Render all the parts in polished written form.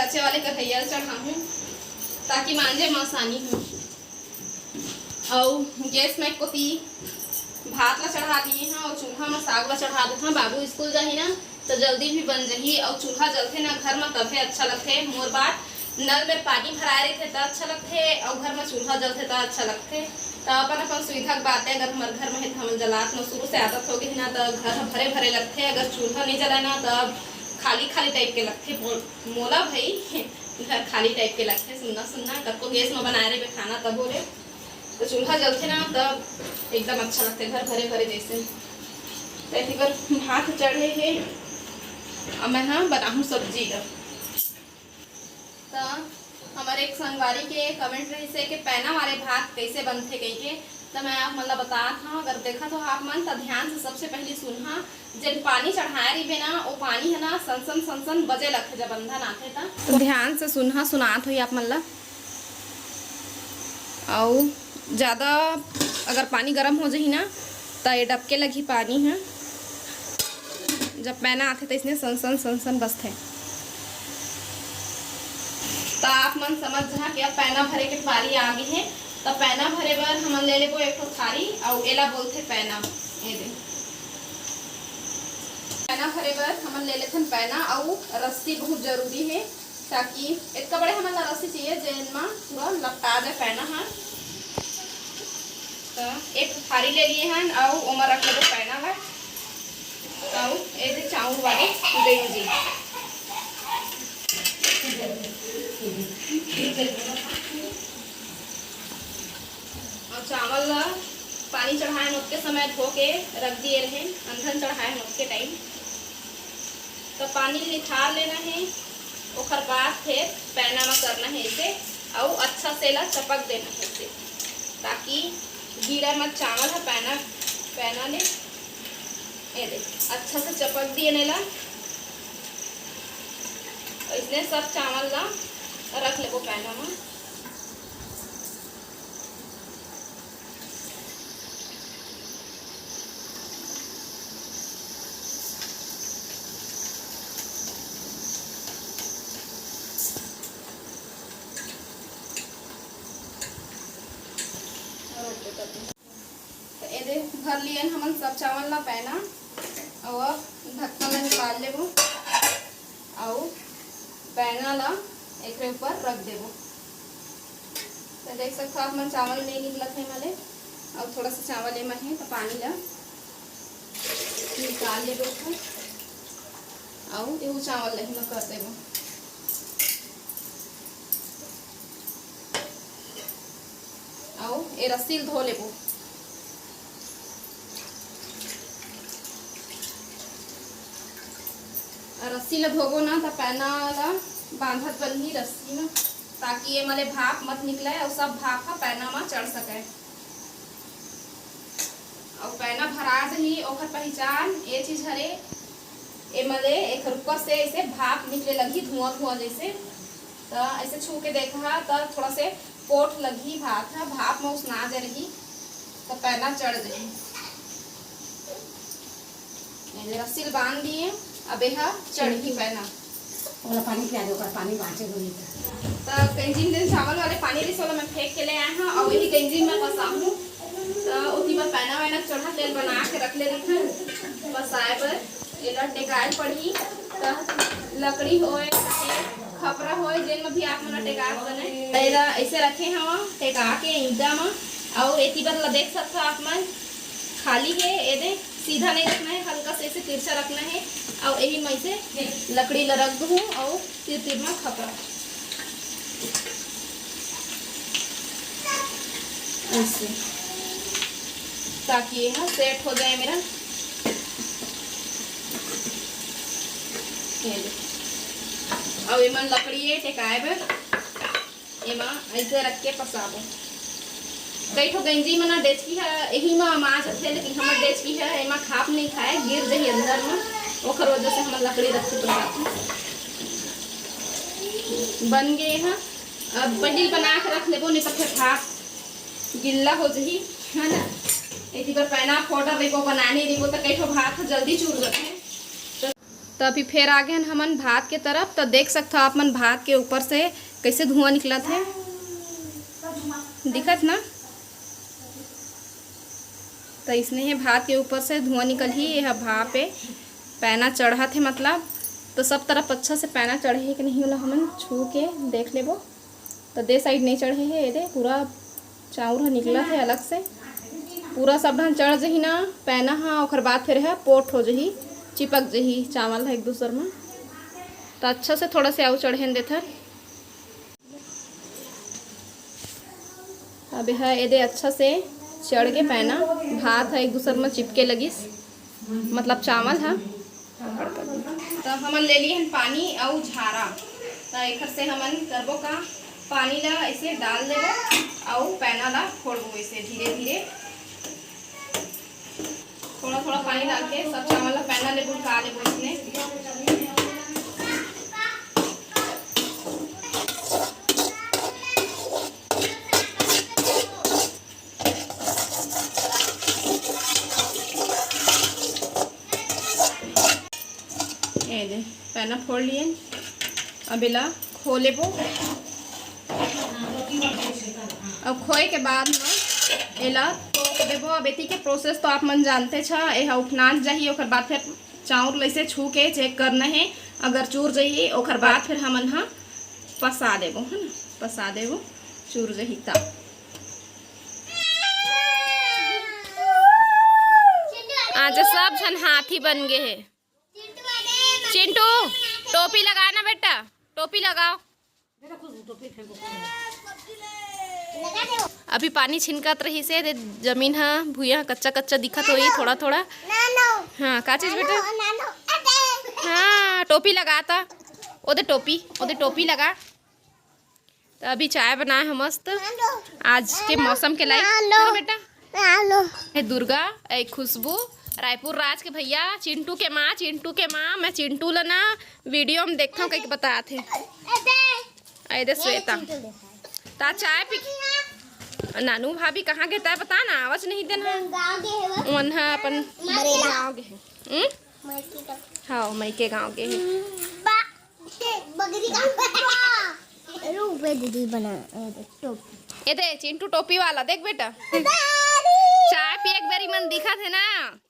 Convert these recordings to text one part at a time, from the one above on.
कच्चे वाले कढ़ैया चढ़ाऊँ ताकि मांजे में आसानी हो। और गैस में को पी भात ला चढ़ा दिए हैं और चूल्हा में साग ला चढ़ा देते हैं। बाबू स्कूल जाही ना तो जल्दी भी बन जाही और चूल्हा जलते ना घर में तभी अच्छा लगते। मोर बात नल में पानी भराए रहे तो अच्छा लगते और घर में चूल्हा जलते तो अच्छा लगते। तो अपन अपन सुविधा की बात है, अगर हमारे घर में है तो हम जलात में शुरू से आदत हो गई ना तो घर भरे भरे लगते। अगर चूल्हा नहीं जलाए ना तब खाली खाली टाइप के लगते। मोला भाई घर खाली टाइप के लगते, सुनना सुनना कब गैस में बनाए रहे खाना तब बोले तो चूल्हा जलते ना तब एकदम अच्छा लगते घर भरे भरे जैसे। तो बार भात चढ़े है और मैं हाँ बनाऊँ सब्जी का। तो हमारे एक संगवारी के कमेंट रही से कि पैना वाले भात कैसे बनते कहीं के, तो मैं आप मतलब बता था। अगर देखा तो आप मन तो ध्यान से सबसे पहले सुनहा। जब पानी चढ़ाए रही ना वो पानी है ना सन सन बजे लगते जब बंधन आते था, तो ध्यान से सुनहा सुनात हुई आप मतलब। और ज़्यादा अगर पानी गर्म हो जाही ना तो ये डबके लगी पानी है। जब पैना आते तो इसने सन सन बसते। तो आप मन समझ जा कि अब पैना भरे के बारी आ गई है। तो पैना भरे बार हम ले लेबो एक थारी और एला बोलते पैना। ये दे पैना भरे बार हम ले लेते पैना और रस्सी बहुत जरूरी है ताकि इतना बड़े हमारा रस्सी चाहिए जिनमें पूरा लपटा दे पैना है। तो एक थारी ले लिए हैं और उमर रख लेबो पैना है और ये चावल वाली गंजी और चावल पानी चढ़ाए उसके समय धो के रख दिए रहे, अंधन चढ़ाए उसके टाइम। तो पानी निखार लेना है और बाद फिर पैना में करना है इसे और अच्छा से ला चपक देना है इसे ताकि गिरा मत चावल है। पैना ले ये देख अच्छा से चपक दिए नेला। इसने सब चावल ला रख ले वो पैना में। तो ये भर लिए हम सब चावल ला पैना और ढक्कन ला निकाल लेबो और पैना ला एक ऊपर रख देबो। तो देख सकते हो आप मन चावल नहीं निकलत है मले और थोड़ा सा चावल एमा है तो पानी ला निकाल लेबो और ये चावल ला कर देबो। और ये रस्सी धो लेबो। रस्सी ला धोबो ना तो पैना ला बांधत बनी रस्सी में ताकि ये मले भाप मत निकले और सब भाप पैना में चढ़ सके। और पैना भरा जही ओखर पहचान ये चीज हरे ये मले एक रुपा से ऐसे भाप निकले लगी धुआं धुआं जैसे। तो ऐसे छू के देखा तो थोड़ा से पोट लगी भाप है, भाप में उसना दे रही तो पैना चढ़ जाए। रस्सी बांध दिए अब यह चढ़ी पैना वाला पानी पिया दो कर पानी बाँचे हुई तो गंजी में चावल वाले पानी रिस वाला मैं फेंक के ले आए हैं और वही गंजी में फंसाऊँ। तो उसी पर पैना वैना चढ़ा तेल बना के रख ले रही है बस आए पर एला टेकाए पड़ी। तो लकड़ी होए खपरा होए जेन में भी आप मना टेका बने तेरा ऐसे रखे हैं टेका के ईंटा में। और एती पर देख सकते हो आप मन खाली है ये दे सीधा नहीं रखना है, हल्का से ऐसे तिरछा रखना है और यही मैं से लकड़ी ला रख दूँ और तिर तिर में खपरा ऐसे ताकि यह सेट हो जाए मेरा। और ये मन लकड़ी है टेकाए बर एमा ऐसे रख के पसाबो। कई ठो गंजी मना डेचकी है यही में माँ थे लेकिन हमारे डेचकी है एमा खाप नहीं खाए गिर जाए अंदर में ओखर वजह से हम लकड़ी रखते तो बन गए हैं। अब बंडल बना के रख लेबो नहीं तो फिर भाप गिल्ला हो जाही है ना। इसी पर पैना फोल्डर देखो बनाने देखो तो कई ठो भाप जल्दी चूर जाते हैं। तो अभी फिर आ गए हमन भात के तरफ। तो देख सकते हो आप मन भात के ऊपर से कैसे धुआं निकलत है, दिखत ना। तो इसने है भात के ऊपर से धुआं निकल ही यह भाप पे पैना चढ़ा थे मतलब। तो सब तरफ अच्छा से पैना चढ़े है कि नहीं वाला हमन छू के देख लेबो। तो दे साइड नहीं चढ़े है, ये दे पूरा चाउर निकला है अलग से, पूरा सब ढंग चढ़ जही ना पैना। हाँ ओकर बाद फिर है पोट हो जही, चिपक जही चावल है एक दूसर में। तो अच्छा से थोड़ा से आउ चढ़े देथर। अब है ये दे अच्छा से चढ़ के पैना भात है एक दूसर में चिपके लगिस, मतलब चावल है। तो हमन ले लिए हैं पानी और झारा। तो एक से हमन करबो का पानी ला ऐसे डाल देबो और पैना ला फोड़बो ऐसे धीरे धीरे, थोड़ा थोड़ा पानी डाल के सब चावल ला पैना ले बुनका लेबो इसने। पैना फोड़ लिए, अब इला खो लेबो। अब खोए के बाद में एला तोप देबो। अब एती के प्रोसेस तो आप मन जानते छ, एहा उफनान जाही ओकर बाद फिर चाउर लइसे छू के चेक करना है, अगर चूर जाही ओकर बाद फिर हमन हा पसा देबो, है ना, पसा देबो चूर जाही ता। आज सब झन हाथी बन गए है। चिंटू टोपी लगाना बेटा, टोपी लगाओ। अभी पानी छिनकत रही से जमीन हा भूया कच्चा कच्चा दिखत होई थोड़ा थोड़ा। हाँ का चीज बेटा? हाँ टोपी लगाता, ओदे टोपी लगा। तो अभी चाय बनाए हम मस्त आज के मौसम के लायक बेटा। दुर्गा, खुशबू, रायपुर राज के भैया, चिंटू के माँ, मैं चिंटू ला ना वीडियो में देखता हूँ कहीं बता थे। ऐदे श्वेता ता चाय पी। नानू भाभी कहाँ गए बता ना, आवाज नहीं देना। मन है अपन गाँव के, हाँ मैके गाँव के दीदी बना। ये दे चिंटू टोपी वाला देख बेटा, चाय पी एक बेरी मन दिखा थे ना,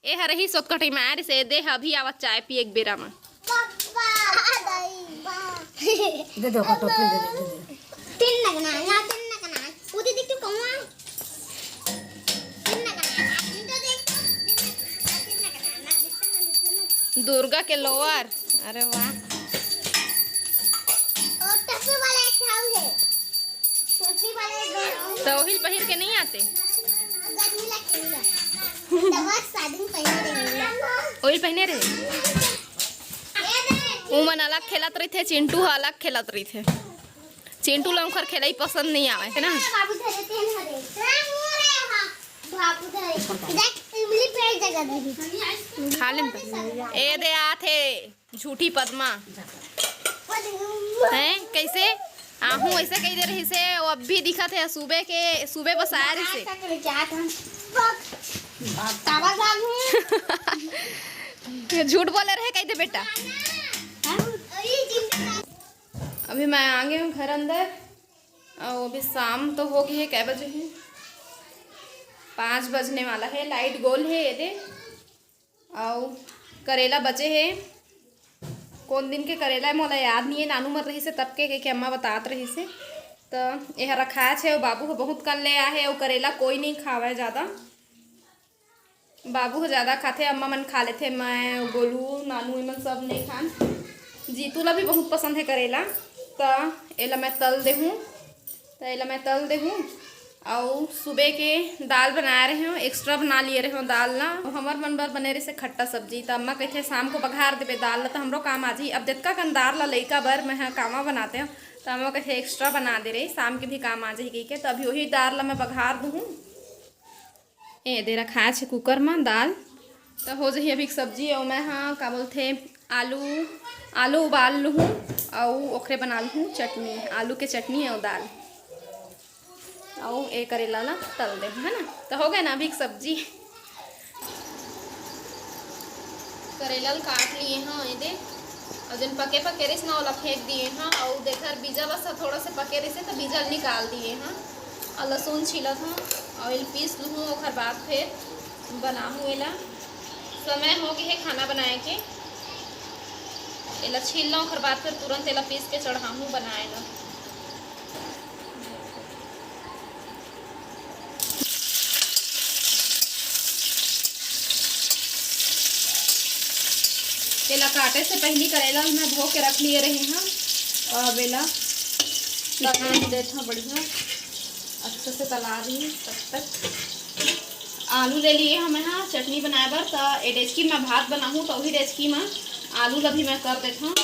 ये हर ही सोतकटी मार से दे अभी आवत चाय पी एक बेरा में। दे दो टोपी दे दे। तीन लगना ना, तीन लगना वो दीदी तू कौन तीन लगना तो देख तीन लगना दुर्गा के लोअर, अरे वाह। और टप्पी वाला एक हाउस है, टप्पी वाले तो हिल पहिर के नहीं आते, गर्मी लगती है दवा साड़ी पहने रहे, ओइल पहने रहे। उमन अलग खेलत रही थे, चिंटू अलग खेलत रही थे। चिंटू लंखर खेला ही पसंद नहीं आवे है ना। बाबू धरे तेन हरे बाबू धरे देख इमली पेड़ जगह दी खा लें तो ए दे आथे झूठी पद्मा हैं कैसे आहू ऐसे कही दे रही से, वो अब भी दिखा थे सुबह बस आया रही से। झूठ बोले रहे कही दे बेटा। अभी मैं आ गई हूँ घर अंदर और अभी शाम तो हो गई है, कै बजे है 5 बजने वाला है। लाइट गोल है ये दे और करेला बचे है, कौन दिन के करेला है मोला याद नहीं है, नानू मर रही से तब के अम्मा बतात रही से। तो यह रखा है, बाबू को बहुत कल ले आया है। और करेला कोई नहीं खावा ज़्यादा, बाबू को ज़्यादा खाते, अम्मा मन खा लेते, मैं गोलू नानू मन सब नहीं खान। जीतू ला भी बहुत पसंद है करेला। तो एला मैं तल दे हूँ और सुबह के दाल बना रहे हो, एक्स्ट्रा बना लिए रहे हो दाल ना। हमार मन बर बने रहे से खट्टा सब्जी। तो अम्मा कहते शाम को बघार देवे दाल ला, तो हमरो काम आ जी। अब जितना कन दाल ला लइका बर मैं कामा बनाते हो, तो अम्मा कहते एक्स्ट्रा बना दे रही, शाम के भी काम आ जाए के। तो अभी वही दाल ला मैं बघार दूँ। ए दे रखा है कुकर में दाल, तो हो जाए अभी सब्जी। और मैं हाँ का बोलते आलू उबाल लूँ और ओखरे बना लूँ चटनी, आलू के चटनी और दाल और ए करेला ला तल दे, है ना। तो हो गया ना अभी सब्जी। करेला काट लिए हाँ ये दे और जन पके पके रिस ना वाला फेंक दिए हाँ। और देखा बीजा बस थोड़ा से पके रिसे तो बीजा निकाल दिए हाँ। और लहसुन छीलत हूँ ऑयल पीस लूँ और बाद फिर बनाऊँ। एला समय हो गया है खाना बनाए के। एला छील लो और बाद फिर तुरंत एला पीस के चढ़ाऊँ बनाए ला। एला काटे से पहले करेला मैं धो के रख लिए रही हाँ। और बेला लगा देता बढ़िया अच्छे से तला दी। तब तक आलू ले लिए हमें हाँ चटनी बनाए बर। तो ए डेचकी में भात बनाऊँ तो वही डेचकी में आलू ला भी मैं कर देता हूँ।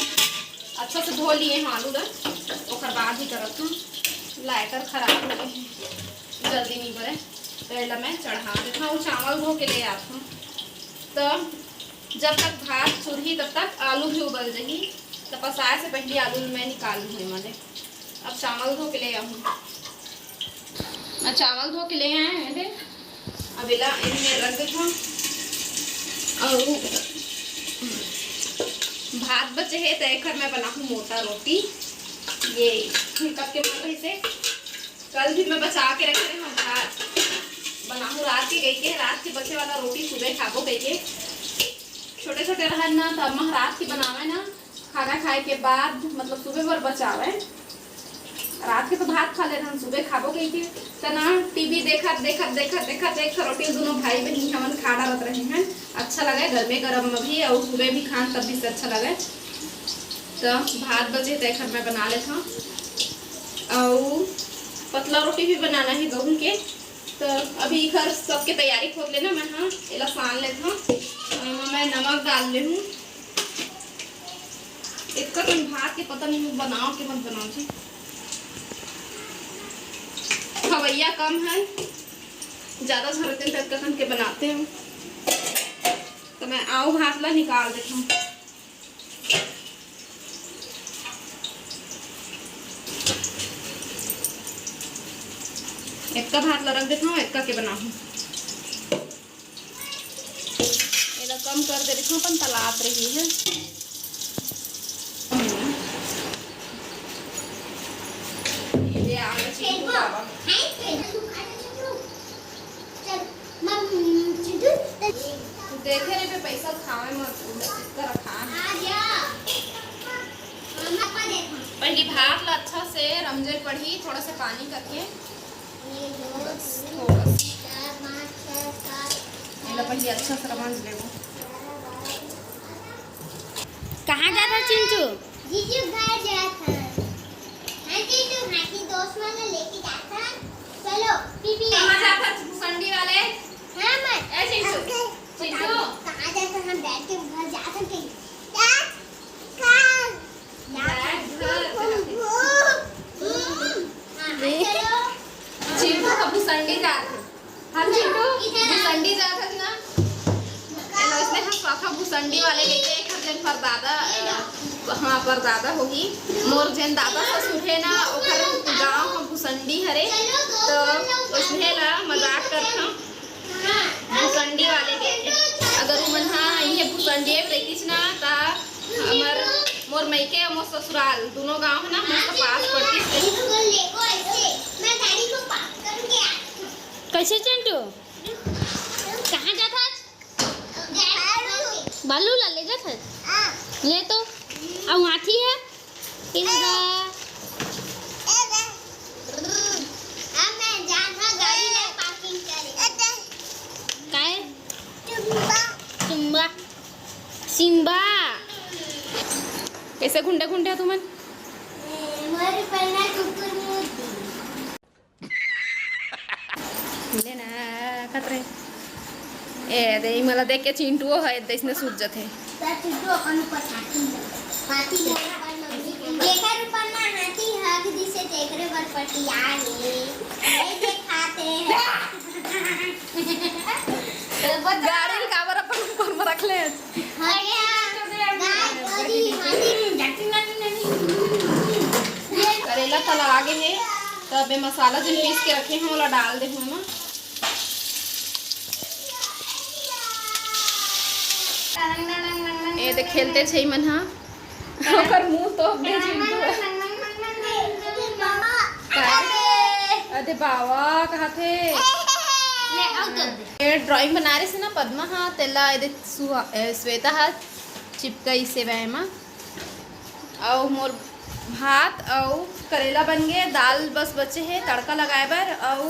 अच्छा से धो लिए हैं आलू ला और बाद ही करत हूँ। लाइटर खराब लगे जल्दी नहीं बने तो एला मैं चढ़ा देता हूँ। चावल धो के ले आता हूँ। तो जब तक भात चूरही तब तक आलू भी उबल जाएगी। तो पसाए से पहले आलू मैं निकाल लूँगी मैंने। अब चावल धो के ले आऊँ। मैं चावल धो के ले आए मैंने। अब इला इनमें रख देता हूँ। और भात बचे है तो एक मैं बनाऊँ मोटा रोटी। ये कब के मन से कल भी मैं बचा के रखे रहे हूँ। भात बनाऊँ रात के गई के रात के बचे वाला रोटी सुबह खाबो गई के। छोटे छोटे रह ना तो अम्मा रात की बनावे ना खाना खाए के बाद मतलब सुबह भर बचावे। रात के तो भात खा ले हम सुबह खाबो गई थी तो ना टीवी देखा देखा देखा देखा देखा रोटी दोनों भाई बहन हमन खा डालत रहे हैं। अच्छा लगे गर्मे गर्म में भी और सुबह भी खान तब भी से अच्छा लगे। तो भात बचे तो एक मैं बना लेता हूँ। और पतला रोटी भी बनाना है गेहूँ के। तो अभी घर सबके तैयारी खोल लेना मैं हाँ एला सान लेता हूँ। मैं नमक डाल ले हूँ। इतना तो भात के पता नहीं बनाओ कि मत बनाओ जी। खवैया कम है ज़्यादा झरते तक कसन के बनाते हैं। तो मैं आऊ भात ला निकाल देता हूँ। एक का भात ला रख देता हूँ एक का के बनाऊँ। एला कम कर दे रही हूँ अपन तलात रही है। ये आगे चिकू बाबा देखे रे पे पैसा खावे मत कर रखा पहली भात ला अच्छा से रमजे पड़ी थोड़ा से पानी करके बस थोड़ा सा पहले अच्छा से रमज ले। कहाँ जाता चिंटू? जीजू घर जाता हाँ जीजू हाथी दोस्त वाला लेके जाता। चलो पीपी कहाँ जाता संडी वाले हाँ मैं ए चिंटू चिंटू कहाँ जाता हम बैठ के घर जाता कहीं चिंटू कब संडी जाते हम चिंटू संडी जाता ना इसने हम पापा भूसंडी वाले लेके खरजन पर दादा हाँ पर दादा होगी मोर जन दादा ससुर है ना ओकर गांव में भूसंडी हरे। तो उसने ला मजाक करता भूसंडी वाले लेके अगर उमन हाँ ये भूसंडी प्रेतिस ना ता हमार मोर मैके और मोर ससुराल दोनों गांव है ना मस्त पास पड़ती। कैसे चिंटू कहाँ जाता? बालू ला ले जाता ले तो अब हाथी है सिम्बा सिम्बा कैसे घुंडे घुंडे तुमन लेना खतरे ए दे मला देख के चिंटू है देसने सूझ जाते गाड़ी काबर अपन ऊपर में रख ले करेला तला आगे है तो अब मसाला जो पीस के रखे हैं वाला डाल दे हम ये देख खेलते छे मन हाँ ओकर मुंह तो दे चिंटू अरे बाबा कहा थे ले आओ तो दे ये ड्राइंग बना रही से ना पद्मा हा तेला इधे श्वेता हा चिपकई से वैमा और मोर भात और करेला बन गए, दाल बस बचे है तड़का लगाए बर और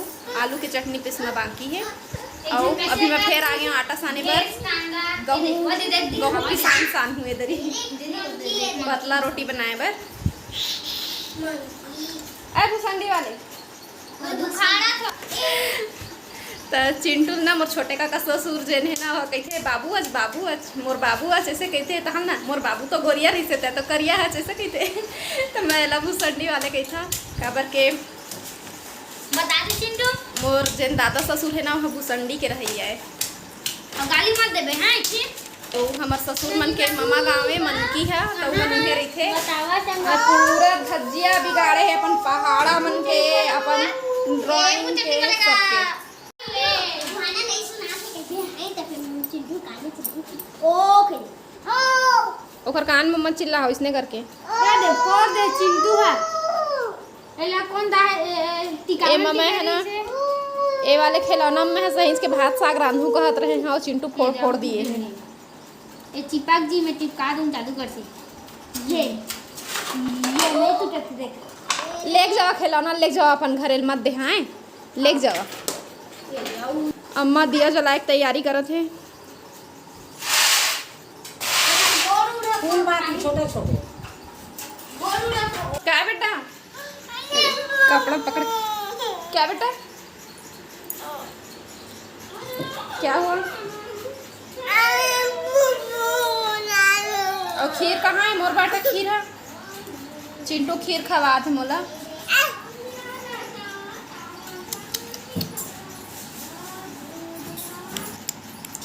आलू की चटनी पिसना बाकी है। और अभी मैं फिर आ गई हूँ आटा साने पर, गहूँ की सान हुए इधर ही पतला रोटी बनाए बर। अरे भूसंडी वाले तो चिंटू ना मोर छोटे का ससुर जेन है ना वो कहते बाबू आज मोर बाबू आज ऐसे कहते तो हम ना मोर बाबू तो गोरिया रही से तो करिया है ऐसे कहते तो मैं ला भूसंडी वाले कहता काबर के बता दे चिंटू मोर जेन दादा ससुर है ना वो भूसंडी के रही है और गाली मत देबे हां इच्छी तो हमार ससुर मन के मामा गाँव मन की है तो मन उनके रही थे बतावा और पूरा धज्जिया बिगाड़े है अपन पहाड़ा मन के अपन ड्राइंग के सबके गाना नहीं सुना सकते हैं तो फिर चिंटू काले चिंटू ओके ओ ओकर कान में मत चिल्ला हो इसने करके दे चिंटू है एला कौन दा टिका ए मम्मा है ना ए वाले खिलौना में है सही के भात साग रांधू कहत रहे हैं और चिंटू फोड़ दिए हैं। ए चिपक जी में चिपका दूं जादू कर से ये नहीं तू टक देख लेक जाओ खिलौना लेक जाओ अपन घरे मत देहाए लेक जाओ। अम्मा दिया जलाए के तैयारी करत है। फूल बाकी छोटे छोटे क्या बेटा कपड़ा पकड़ क्या बेटा क्या हुआ और खीर कहाँ है मोर बाटा खीर है चिंटू खीर खवा थे मोला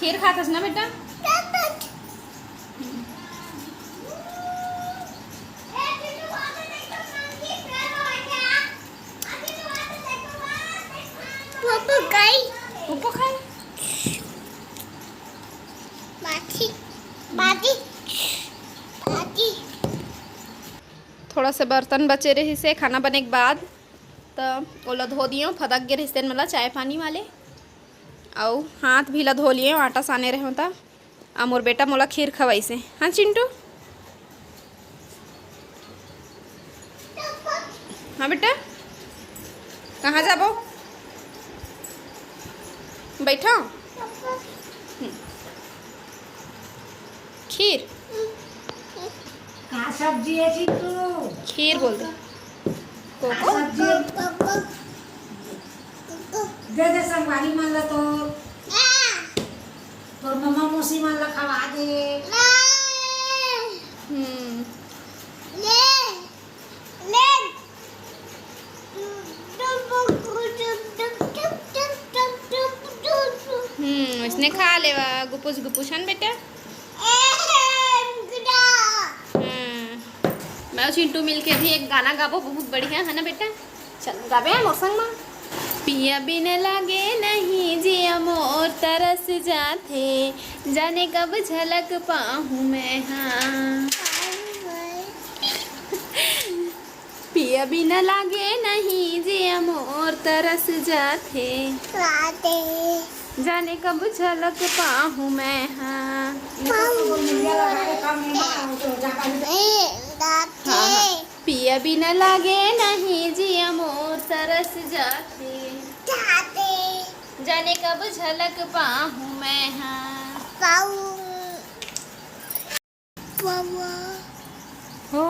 खीर खाते ना बेटा ऊपर खाए थोड़ा से बर्तन बचे रही से खाना बने के बाद तो ओला धो दियो फदक गे रही मतलब चाय पानी वाले और हाथ भी ला धो लिए आटा साने रहे होता आ मोर बेटा मोला खीर खवाई से। हाँ चिंटू हाँ बेटा कहाँ जाबो बैठो खीर कहाँ सब्जी है चिंटू खीर बोल दे कोको सब्जी दे संगवारी मान ला तो तोर मम्मा मौसी मान ला खवा दे इसने खा लेवा गुपुस गुपुशन बेटा। मैं और चिंटू मिलके भी एक गाना गाबो बहुत बढ़िया है ना बेटा चल गाबे मोर संग में। पिया बिन लागे नहीं जिया मोर तरस जाते जाने कब झलक पाहूँ मैं हाँ पिया बिन लागे नहीं जिया मोर तरस जाते जाने कब झलक पाहूँ मैं हाँ। हाँ पिया बिना लागे नहीं जिया मोर तरस जाते जाने कब झलक पाहूँ मैं हाँ। हो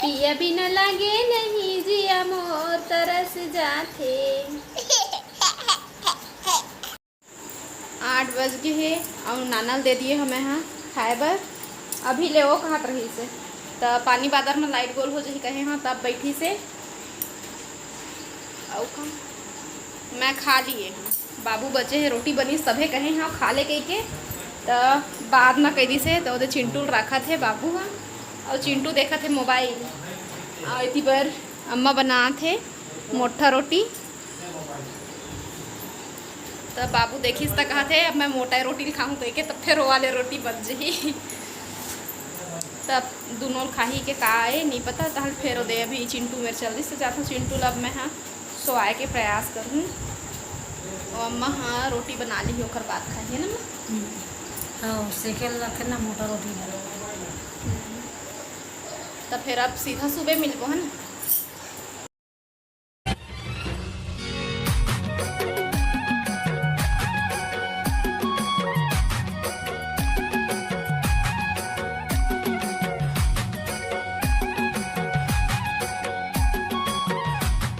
पिया बिना लागे नहीं जिया मोर तरस जाते। 8 बज गए है और नानल दे दिए हमें हाँ खाए बर अभी ले वो कहाँ रही से तो पानी बादर में लाइट गोल हो जाए कहे हाँ तब बैठी से और मैं खा लिए हाँ बाबू बचे है रोटी बनी सभे कहे हाँ खा ले कह के तो बाद में कैदी से तो उधर चिंटू रखा थे बाबू हाँ और चिंटू देखा थे मोबाइल और इसी पर अम्मा बना थे मोटा रोटी तब बाबू देखिस त कहते अब मैं मोटा रोटी खाऊं तो के तब फिर वाले रोटी बच जही तब दोनों खाही के का है नहीं पता तहल फेरो दे अभी चिंटू मेरे चल से जाता चिंटू लब मैं हाँ सोआए के प्रयास करूँ और अम्मा हाँ रोटी बना ली होकर बात खाई है ना हाँ सेके रखे ना मोटा रोटी तब फिर अब सीधा सुबह मिलबो है ना।